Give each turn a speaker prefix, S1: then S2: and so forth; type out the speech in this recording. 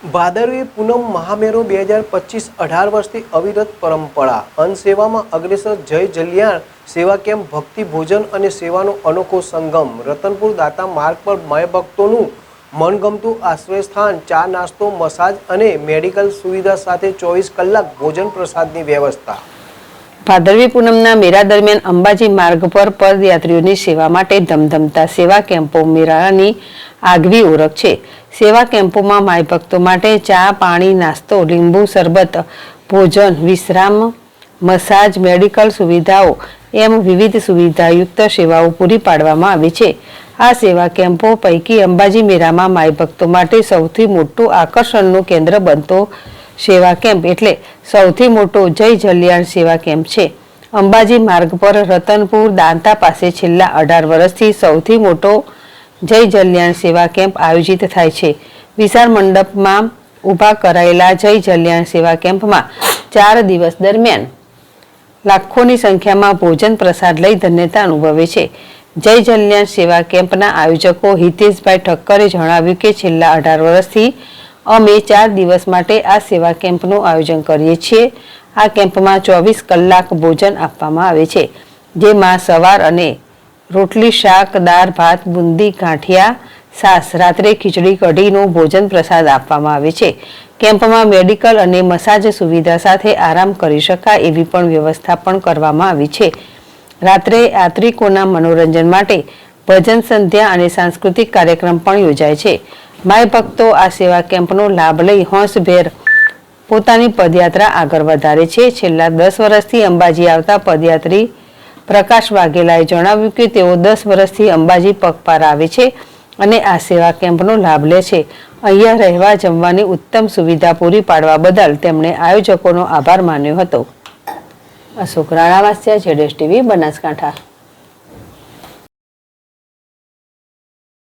S1: ભાદરવી પૂનમ મહામેરો 2025 18 વર્ષથી અવિરત પરંપરા અન્નસેવામાં અગ્રેસર જય જલિયાણ સેવા કેમ્પ ભક્તિ ભોજન અને સેવાનો અનોખો સંગમ રતનપુર દાતા માર્ગ પર માય ભક્તોનું મનગમતું આશ્રય સ્થાન ચા નાસ્તો મસાજ અને મેડિકલ સુવિધા સાથે 24 કલાક ભોજન પ્રસાદની વ્યવસ્થા।
S2: ભાદરવી પૂનમના મેળા દરમિયાન અંબાજી માર્ગ પર પદયાત્રીઓની સેવા માટે ધમધમતા સેવા કેમ્પો મેળાની આગવી ઓળખ છે। સેવા કેમ્પોમાં માય ભક્તો માટે ચા પાણી નાસ્તો લીંબુ શરબત ભોજન વિશ્રામ મસાજ મેડિકલ સુવિધાઓ એમ વિવિધ સુવિધાયુક્ત સેવાઓ પૂરી પાડવામાં આવી છે। આ સેવા કેમ્પો પૈકી અંબાજી મેળામાં માય ભક્તો માટે સૌથી મોટું આકર્ષણનું કેન્દ્ર બનતો સેવા કેમ્પ એટલે સૌથી મોટો જય જલિયાણ સેવા કેમ્પ છે। અંબાજી માર્ગ પર રતનપુર દાંતા પાસે છેલ્લા 18 વર્ષથી સૌથી મોટો જય જલિયાણ સેવા કેમ્પ આયોજિત થાય છે। વિશાળ મંડપમાં ઊભા કરાયેલા જય જલિયાણ સેવા કેમ્પમાં 4 દિવસ દરમિયાન લાખોની સંખ્યામાં ભોજન પ્રસાદ લઈ ધન્યતા અનુભવે છે। જય જલિયાણ સેવા કેમ્પના આયોજકો હિતેશભાઈ ઠક્કરે જણાવ્યું કે છેલ્લા 18 વર્ષથી અમે 4 દિવસ માટે આ સેવા કેમ્પનું આયોજન કરીએ છીએ। આ કેમ્પમાં 24 કલાક ભોજન આપવામાં આવે છે, જેમાં સવાર અને રોટલી શાક દાળ ભાત બુંદી ગાંઠિયા છાશ રાત્રે ખીચડી કઢીનું ભોજન પ્રસાદ આપવામાં આવે છે। કેમ્પમાં મેડિકલ અને મસાજ સુવિધા સાથે આરામ કરી શકાય એવી પણ વ્યવસ્થા પણ કરવામાં આવી છે। રાત્રે યાત્રિકોના મનોરંજન માટે ભજન સંધ્યા અને સાંસ્કૃતિક કાર્યક્રમ પણ યોજાય છે। માય ભક્તો આ સેવા કેમ્પનો લાભ લઈ હોંશભેર પોતાની પદયાત્રા આગળ વધારે છે। છેલ્લા 10 વર્ષથી અંબાજી આવતા પદયાત્રી પ્રકાશ વાઘેલાએ જણાવ્યું કે તેઓ 10 વર્ષથી અંબાજી પગપાળા આવે છે અને આ સેવા કેમ્પનો લાભ લે છે। અહીંયા રહેવા જમવાની ઉત્તમ સુવિધા પૂરી પાડવા બદલ તેમણે આયોજકોનો આભાર માન્યો હતો। અશોક રાણાવાસિયા, ZSTV, બનાસકાંઠા।